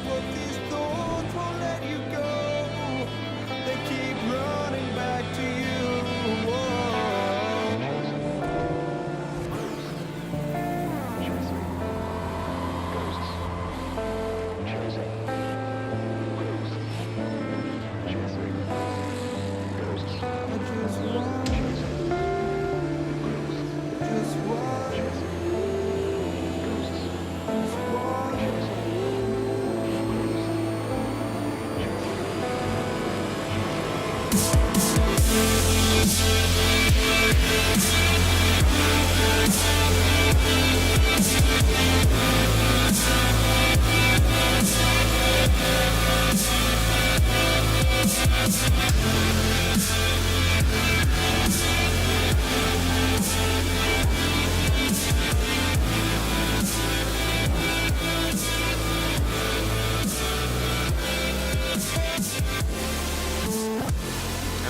But these thoughts won't let you go. They keep running back to you.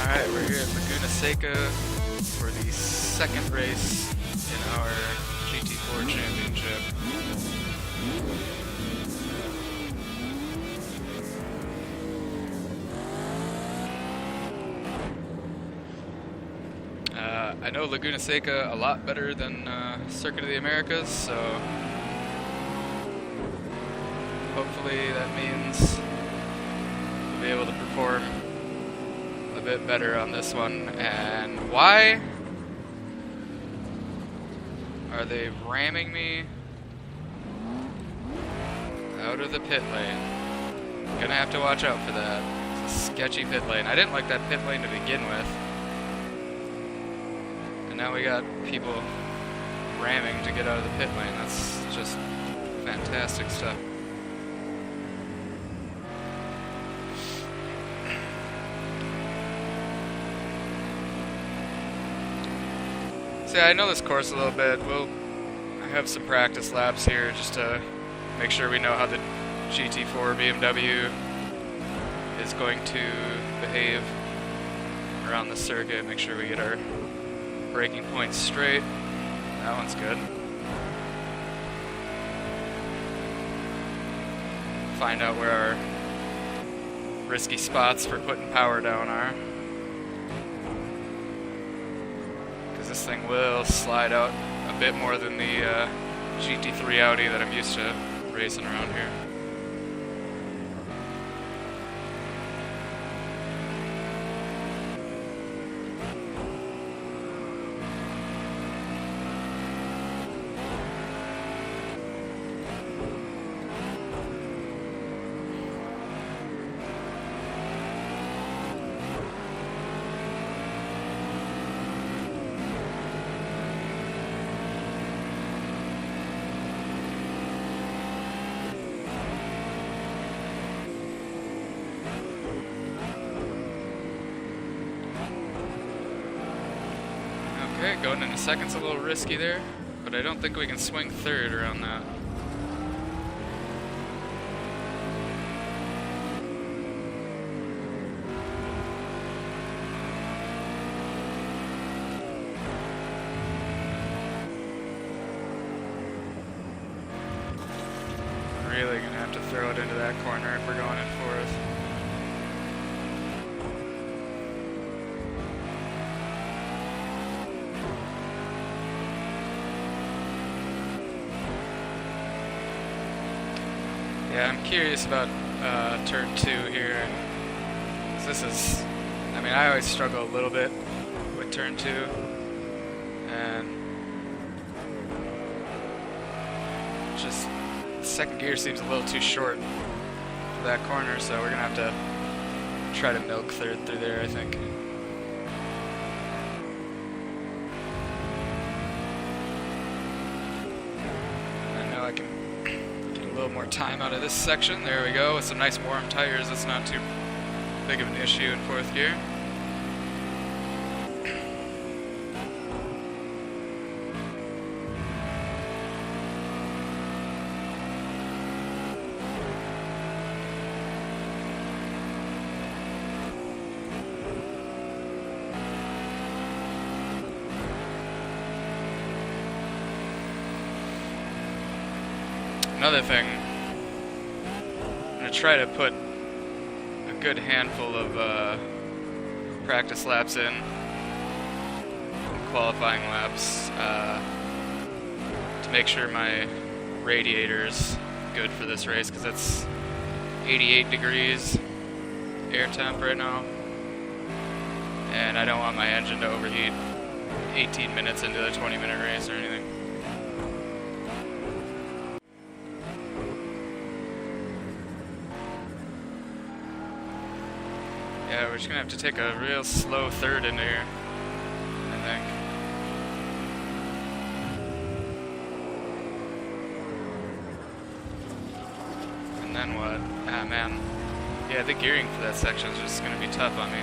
Alright, we're here at Laguna Seca for the second race in our GT4 Championship. I know Laguna Seca a lot better than Circuit of the Americas, so hopefully that means we'll be able to perform a bit better on this one. And why are they ramming me out of the pit lane? Gonna have to watch out for that. It's a sketchy pit lane. I didn't like that pit lane to begin with. And now we got people ramming to get out of the pit lane. That's just fantastic stuff. See, I know this course a little bit. We'll have some practice laps here just to make sure we know how the GT4 BMW is going to behave around the circuit. Make sure we get our braking points straight. That one's good. Find out where our risky spots for putting power down are. This thing will slide out a bit more than the GT3 Audi that I'm used to racing around here. Okay, going into second's a little risky there, but I don't think we can swing third around that. Really gonna have to throw it into that corner if we're going in fourth. Yeah, I'm curious about turn 2 here. 'Cause this is, I mean, I always struggle a little bit with turn 2, and just second gear seems a little too short for that corner, so we're gonna have to try to milk third through there, I think. I know I can get a little more time out of this section. There we go, with some nice warm tires. That's not too big of an issue in fourth gear. Another thing gonna try to put a good handful of practice laps in, qualifying laps, to make sure my radiator's good for this race, because it's 88 degrees air temp right now, and I don't want my engine to overheat 18 minutes into the 20-minute race or anything. Yeah, we're just gonna have to take a real slow third in here, I think. And then what? Ah, man. Yeah, the gearing for that section is just gonna be tough on me.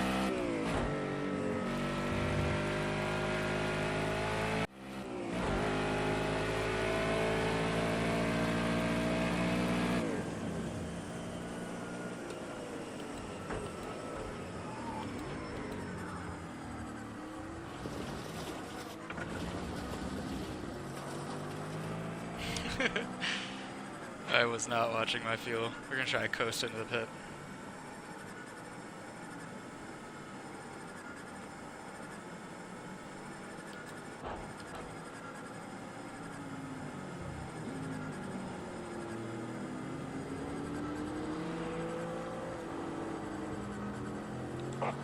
I was not watching my fuel. We're gonna try to coast into the pit.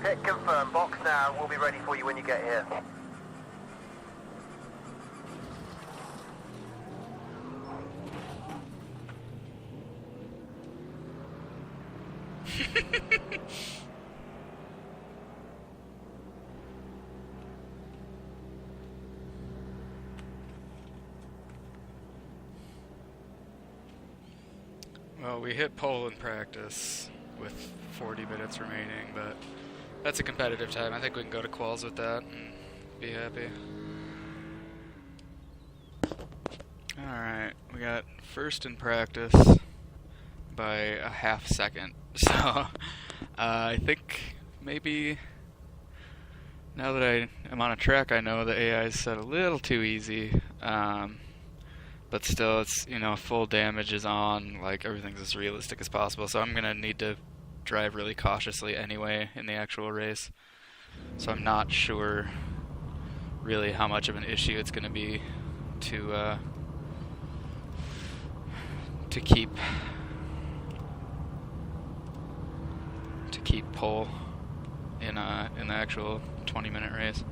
Pit confirmed. Box now. We'll be ready for you when you get here. Well, we hit pole in practice with 40 minutes remaining, but that's a competitive time. I think we can go to quals with that and be happy. Alright, we got first in practice by a half second. So, I think maybe now that I am on a track, I know the AI is set a little too easy. But still, it's, you know, full damage is on, like, everything's as realistic as possible, so I'm gonna need to drive really cautiously anyway in the actual race. So I'm not sure really how much of an issue it's gonna be to keep pole in the actual 20-minute race.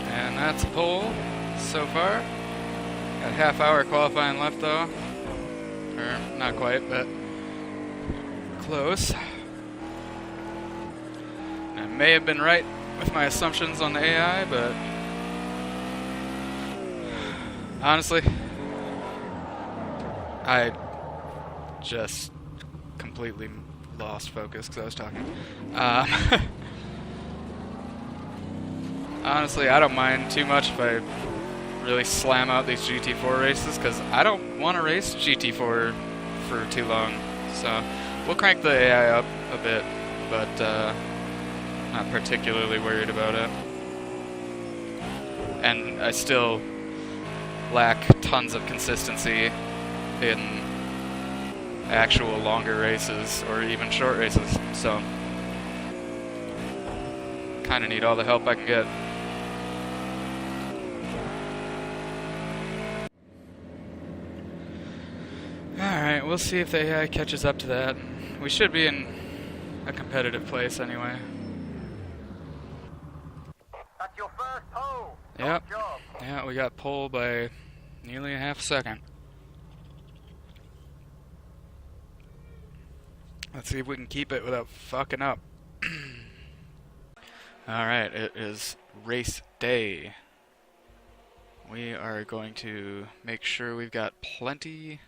And that's a pole so far. Got a half-hour qualifying left though. Or not quite, but close. And I may have been right with my assumptions on the AI, but honestly, I just completely lost focus because I was talking. Honestly, I don't mind too much if I really slam out these GT4 races, because I don't want to race GT4 for too long. So we'll crank the AI up a bit, but not particularly worried about it. And I still lack tons of consistency in actual longer races or even short races, so kind of need all the help I can get. Alright, we'll see if the AI catches up to that. We should be in a competitive place anyway. That's your first pole. Yep. Good job. Yeah, we got pole by nearly a half second. Let's see if we can keep it without fucking up. Alright, it is race day. We are going to make sure we've got plenty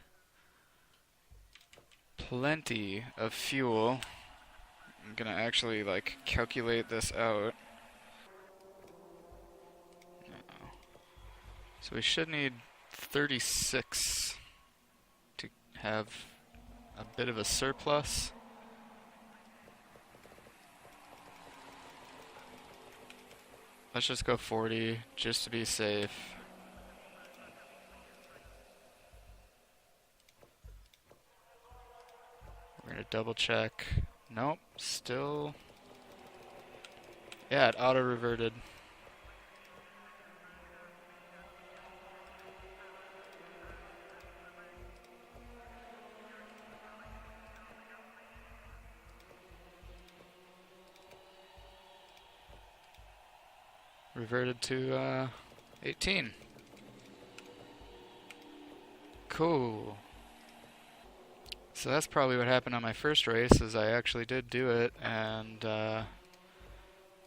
of fuel. I'm gonna actually like calculate this out. So we should need 36 to have a bit of a surplus. Let's just go 40 just to be safe. We're gonna double check. Nope, still. Yeah, it auto reverted. Reverted to 18. Cool. So that's probably what happened on my first race, is I actually did do it, and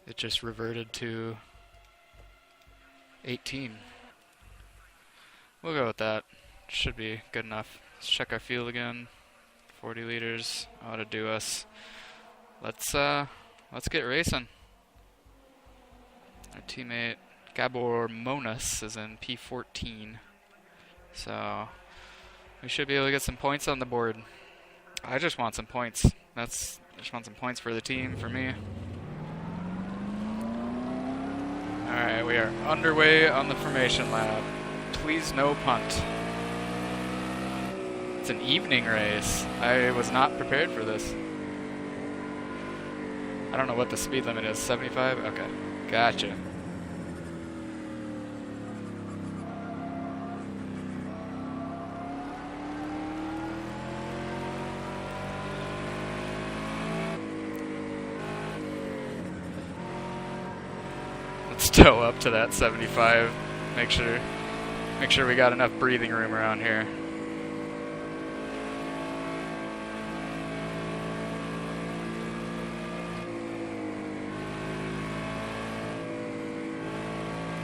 it just reverted to 18. We'll go with that. Should be good enough. Let's check our fuel again. 40 liters ought to do us. Let's get racing. Our teammate Gabor Monas is in P14, so we should be able to get some points on the board. I just want some points. I just want some points for the team, for me. Alright, we are underway on the formation lap. Please no punt. It's an evening race. I was not prepared for this. I don't know what the speed limit is. 75? Okay. Gotcha. Let's tow up to that 75. Make sure we got enough breathing room around here.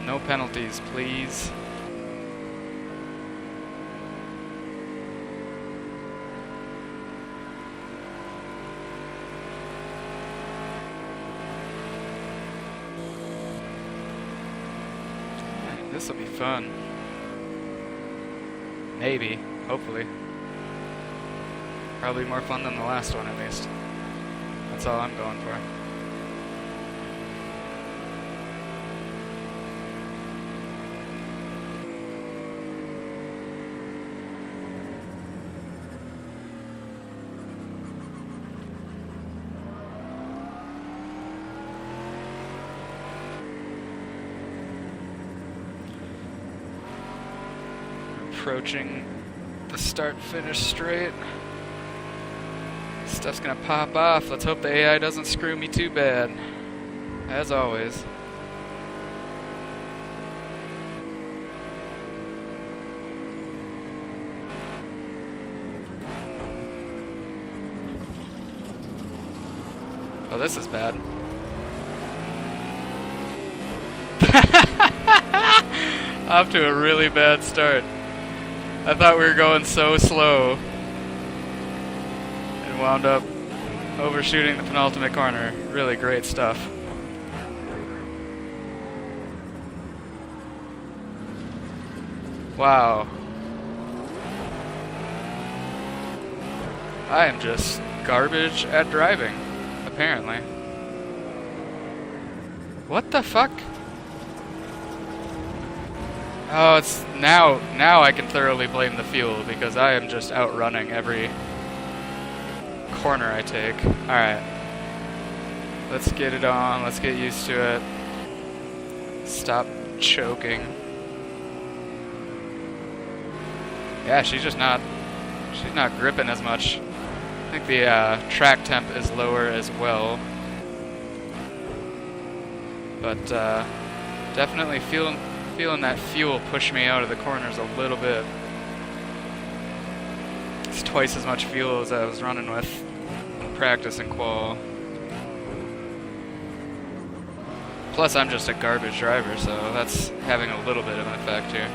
No penalties, please. This will be fun. Maybe, hopefully. Probably more fun than the last one, at least. That's all I'm going for. Approaching the start-finish straight. Stuff's gonna pop off. Let's hope the AI doesn't screw me too bad. As always. Oh, this is bad. Off to a really bad start. I thought we were going so slow and wound up overshooting the penultimate corner. Really great stuff. Wow. I am just garbage at driving, apparently. What the fuck? Oh, it's now I can thoroughly blame the fuel, because I am just outrunning every corner I take. Alright. Let's get it on. Let's get used to it. Stop choking. Yeah, she's not gripping as much. I think the track temp is lower as well. But definitely feeling that fuel push me out of the corners a little bit. It's twice as much fuel as I was running with in practice and qual. Plus, I'm just a garbage driver, so that's having a little bit of an effect here.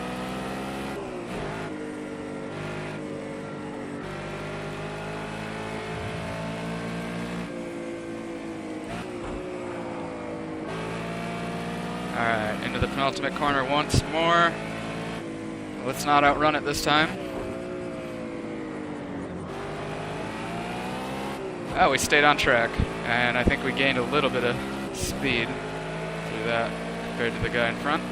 Alright, into the penultimate corner once more. Let's not outrun it this time. Oh, we stayed on track, and I think we gained a little bit of speed through that compared to the guy in front.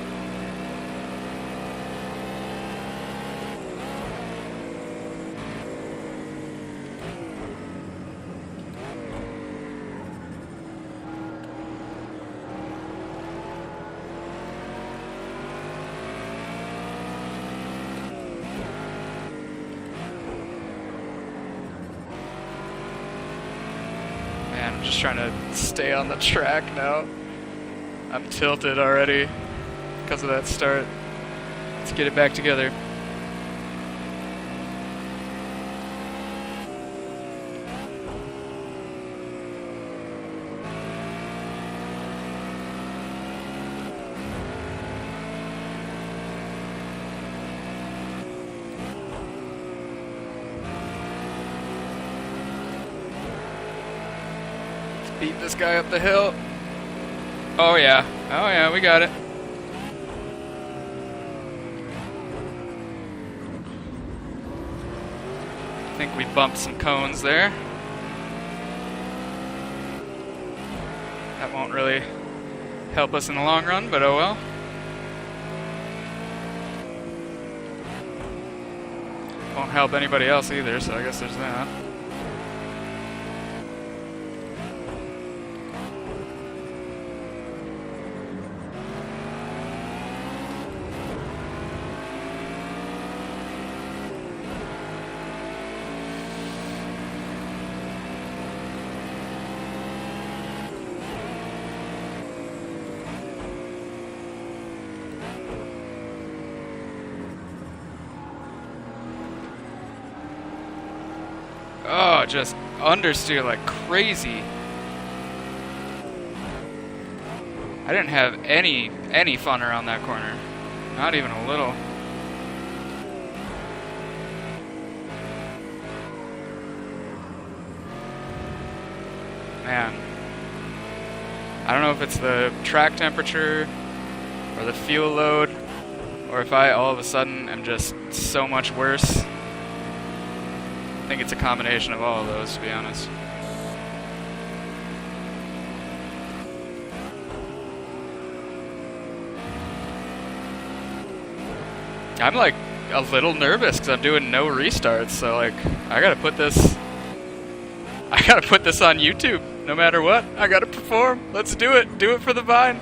I'm just trying to stay on the track now. I'm tilted already because of that start. Let's get it back together. Beat this guy up the hill. Oh yeah, we got it. I think we bumped some cones there. That won't really help us in the long run, but oh well. Won't help anybody else either, so I guess there's that. Oh, just understeer like crazy. I didn't have any fun around that corner. Not even a little. Man. I don't know if it's the track temperature or the fuel load or if I all of a sudden am just so much worse. I think it's a combination of all of those, to be honest. I'm like a little nervous because I'm doing no restarts, so like I gotta put this on YouTube no matter what. I gotta perform. Let's do it. Do it for the Vine.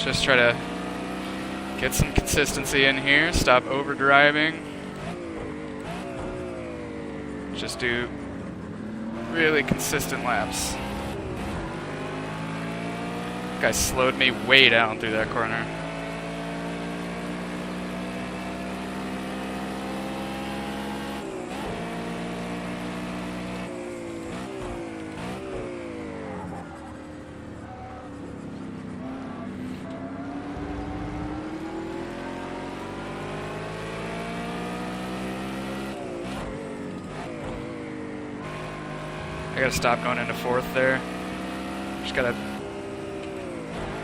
Just try to get some consistency in here, stop over driving. Just do really consistent laps. Guy slowed me way down through that corner. I gotta stop going into fourth there. Just gotta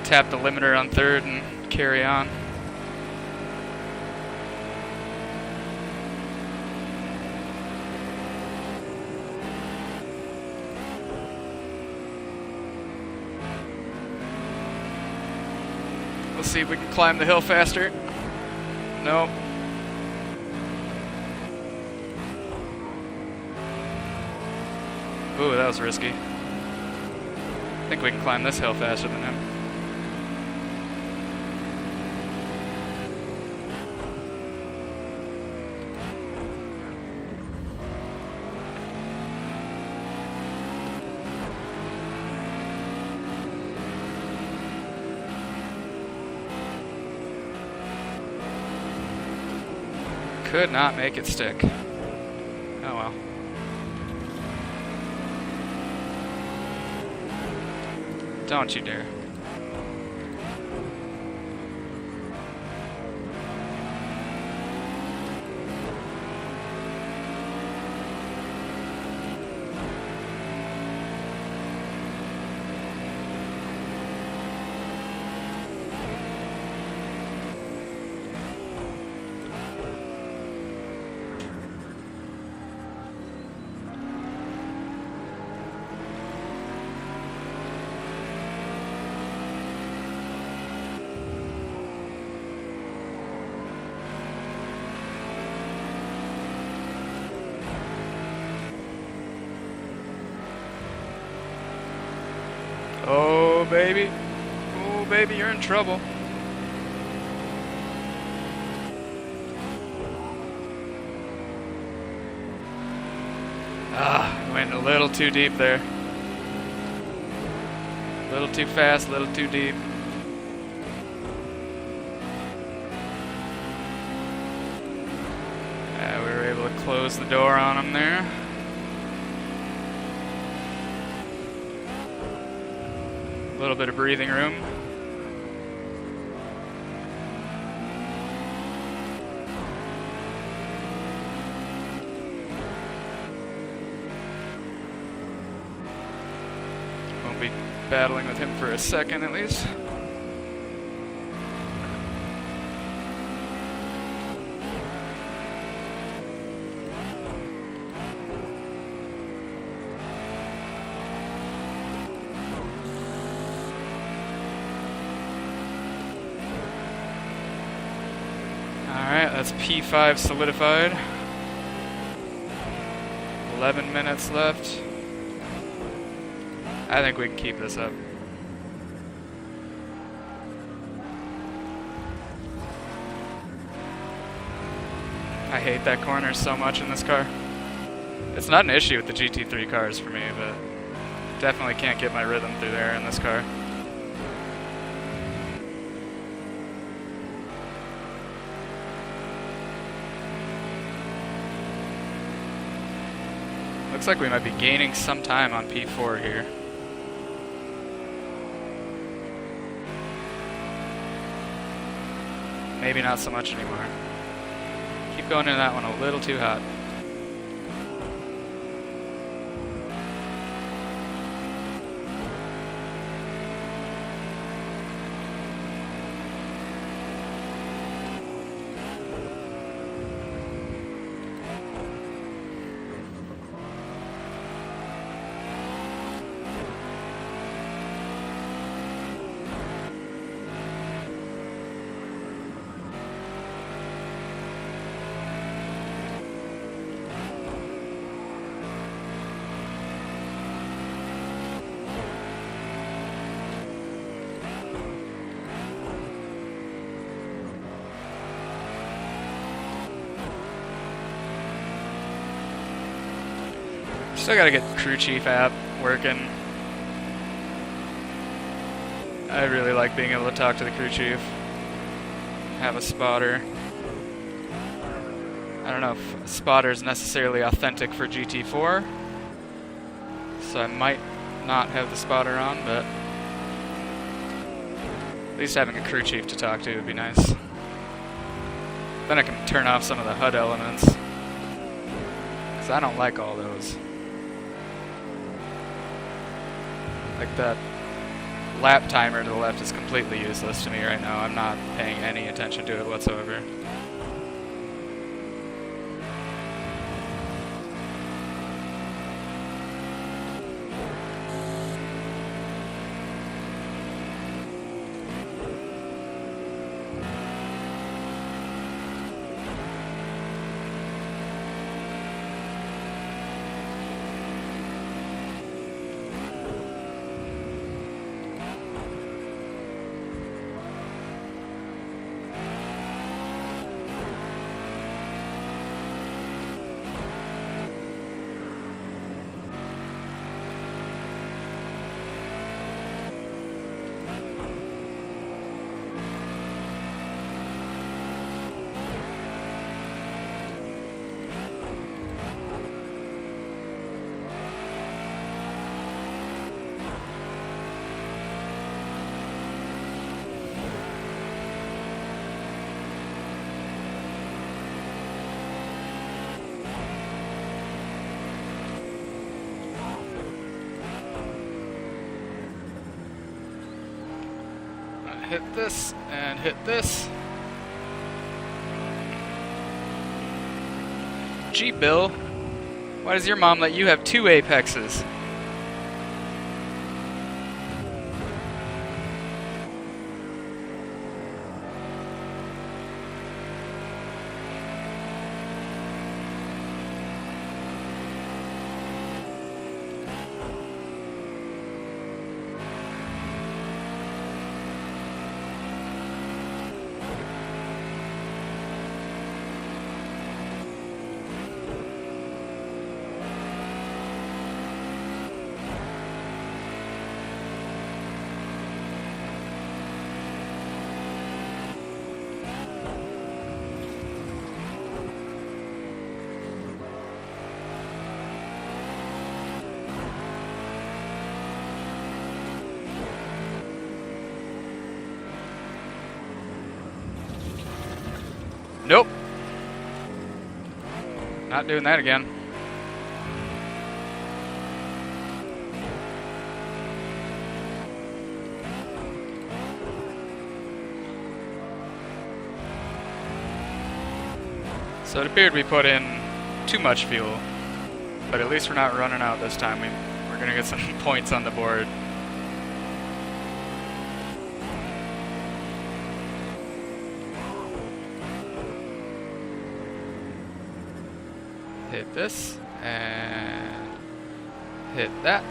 tap the limiter on third and carry on. We'll see if we can climb the hill faster. Nope. Ooh, that was risky. I think we can climb this hill faster than him. Could not make it stick. Oh well. Don't you dare. Oh, baby. Oh, baby, you're in trouble. Ah, went a little too deep there. A little too fast, a little too deep. Yeah, we were able to close the door on him there. A little bit of breathing room. Won't be battling with him for a second at least. Alright, that's P5 solidified. 11 minutes left. I think we can keep this up. I hate that corner so much in this car. It's not an issue with the GT3 cars for me, but definitely can't get my rhythm through there in this car. Looks like we might be gaining some time on P4 here. Maybe not so much anymore. Keep going into that one a little too hot. Still gotta get crew chief app working. I really like being able to talk to the crew chief. Have a spotter. I don't know if a spotter is necessarily authentic for GT4, so I might not have the spotter on, but at least having a crew chief to talk to would be nice. Then I can turn off some of the HUD elements, because I don't like all those. Like that lap timer to the left is completely useless to me right now. I'm not paying any attention to it whatsoever. Hit this and hit this. Gee, Bill, why does your mom let you have 2 apexes? Nope. Not doing that again. So it appeared we put in too much fuel, but at least we're not running out this time. We're gonna get some points on the board. Hit this and hit that.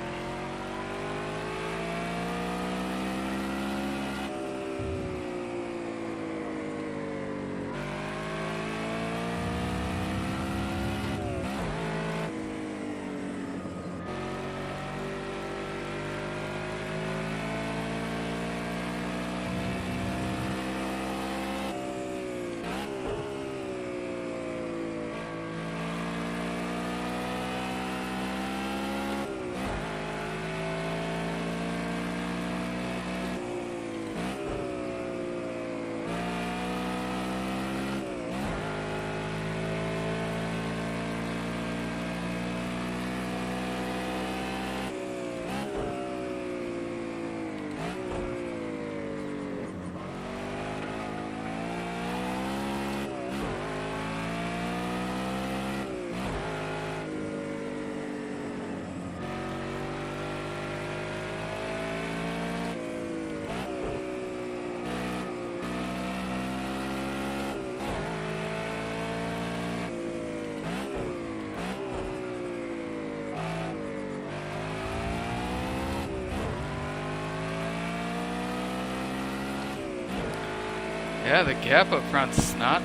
Yeah, the gap up front's not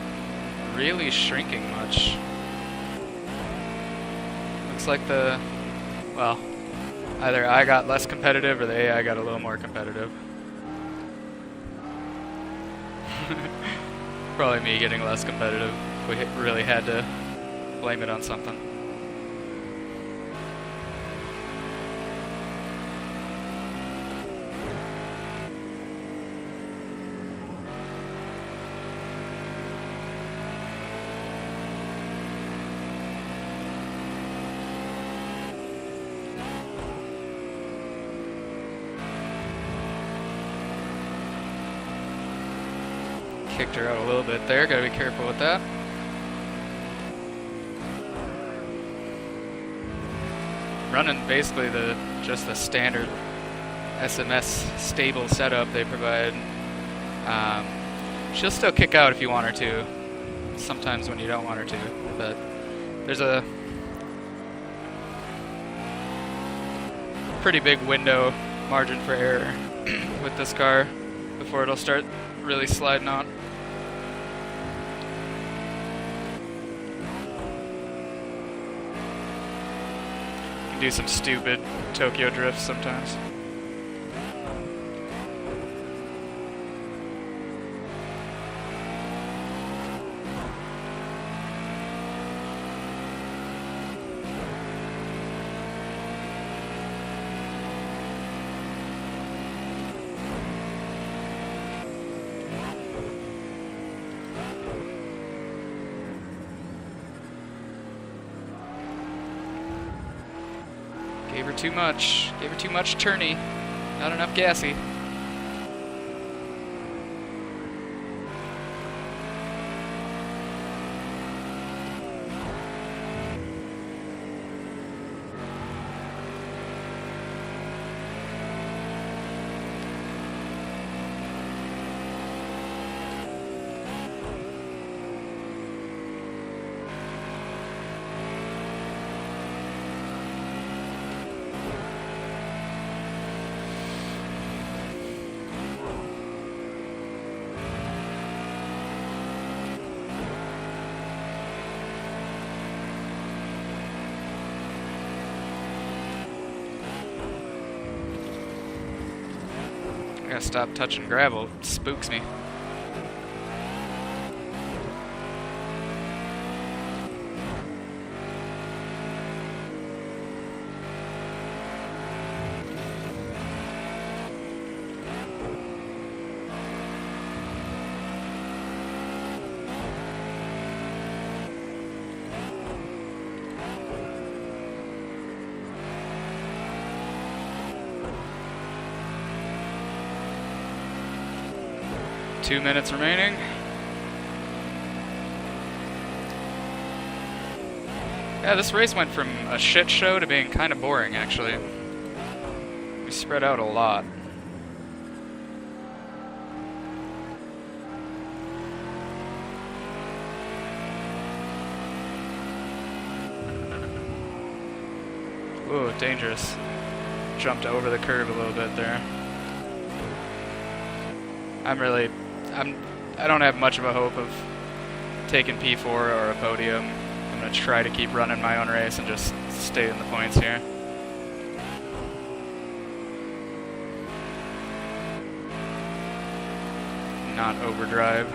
really shrinking much. Looks like well, either I got less competitive or the AI got a little more competitive. Probably me getting less competitive. We really had to blame it on something. Kicked her out a little bit there, gotta be careful with that. Running basically just the standard SMS stable setup they provide. She'll still kick out if you want her to, sometimes when you don't want her to, but there's a pretty big window margin for error with this car before it'll start really sliding on. Do some stupid Tokyo drifts sometimes. Gave her too much. Gave her too much turny. Not enough gassy. I gotta stop touching gravel. It spooks me. 2 minutes remaining. Yeah, this race went from a shit show to being kind of boring, actually. We spread out a lot. Ooh, dangerous. Jumped over the curve a little bit there. I don't have much of a hope of taking P4 or a podium. I'm gonna try to keep running my own race and just stay in the points here. Not overdrive,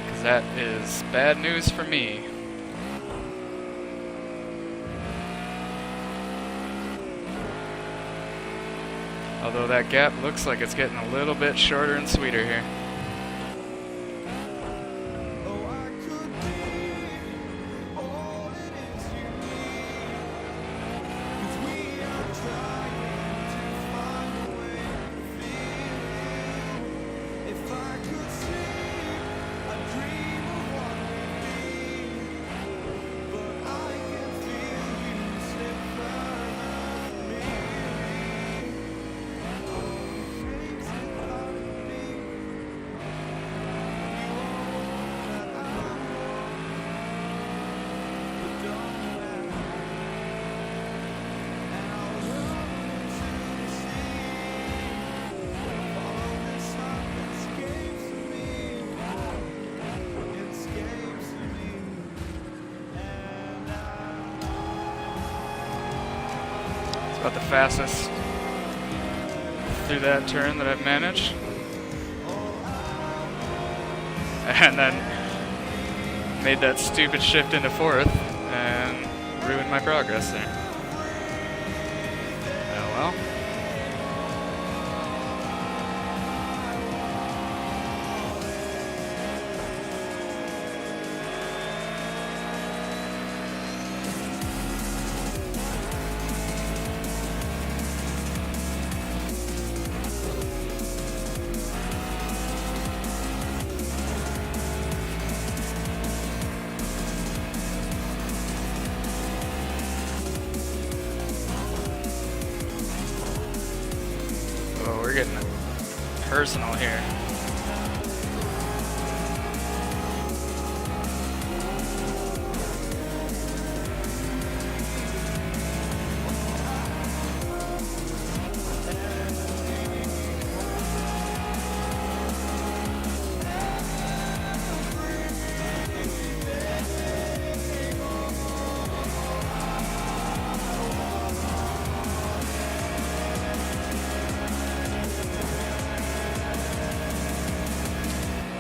because that is bad news for me. Although that gap looks like it's getting a little bit shorter and sweeter here. About the fastest through that turn that I've managed. And then made that stupid shift into fourth and ruined my progress there. Oh well. We're getting personal here.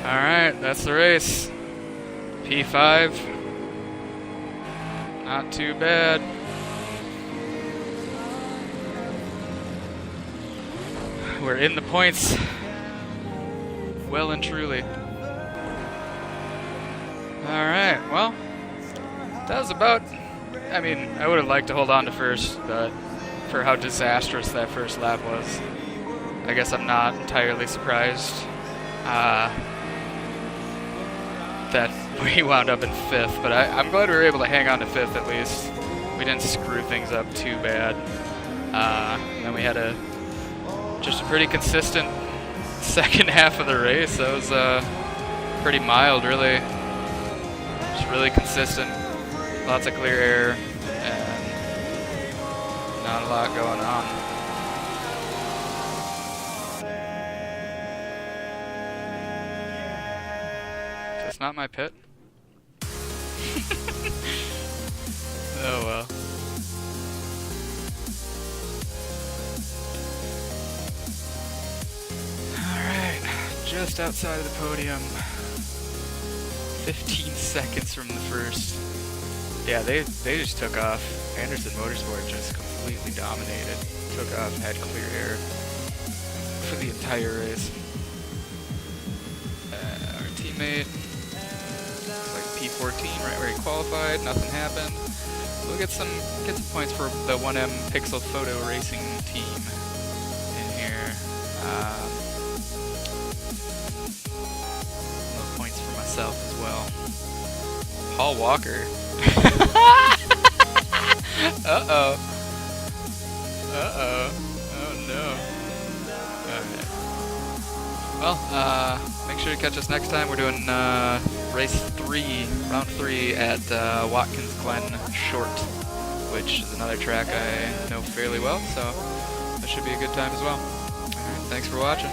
Alright, that's the race. P5. Not too bad. We're in the points. Well and truly. Alright, well, that was about... I mean, I would have liked to hold on to first, but for how disastrous that first lap was, I guess I'm not entirely surprised. That we wound up in fifth, but I'm glad we were able to hang on to fifth at least. We didn't screw things up too bad. And then we had just a pretty consistent second half of the race. That was pretty mild, really. Just really consistent. Lots of clear air, and not a lot going on. Not my pit. Oh well. Alright, just outside of the podium. 15 seconds from the first. Yeah, they just took off. Anderson Motorsport just completely dominated. Took off, had clear air for the entire race. Our teammate, like P14, right where he qualified, nothing happened. We'll get some points for the 1M Pixel Photo Racing team in here. south as well. Paul Walker. Uh-oh. Uh-oh. Oh no. Alright. Well, make sure to catch us next time. We're doing race 3, round 3 at Watkins Glen Short, which is another track I know fairly well, so that should be a good time as well. Alright, thanks for watching.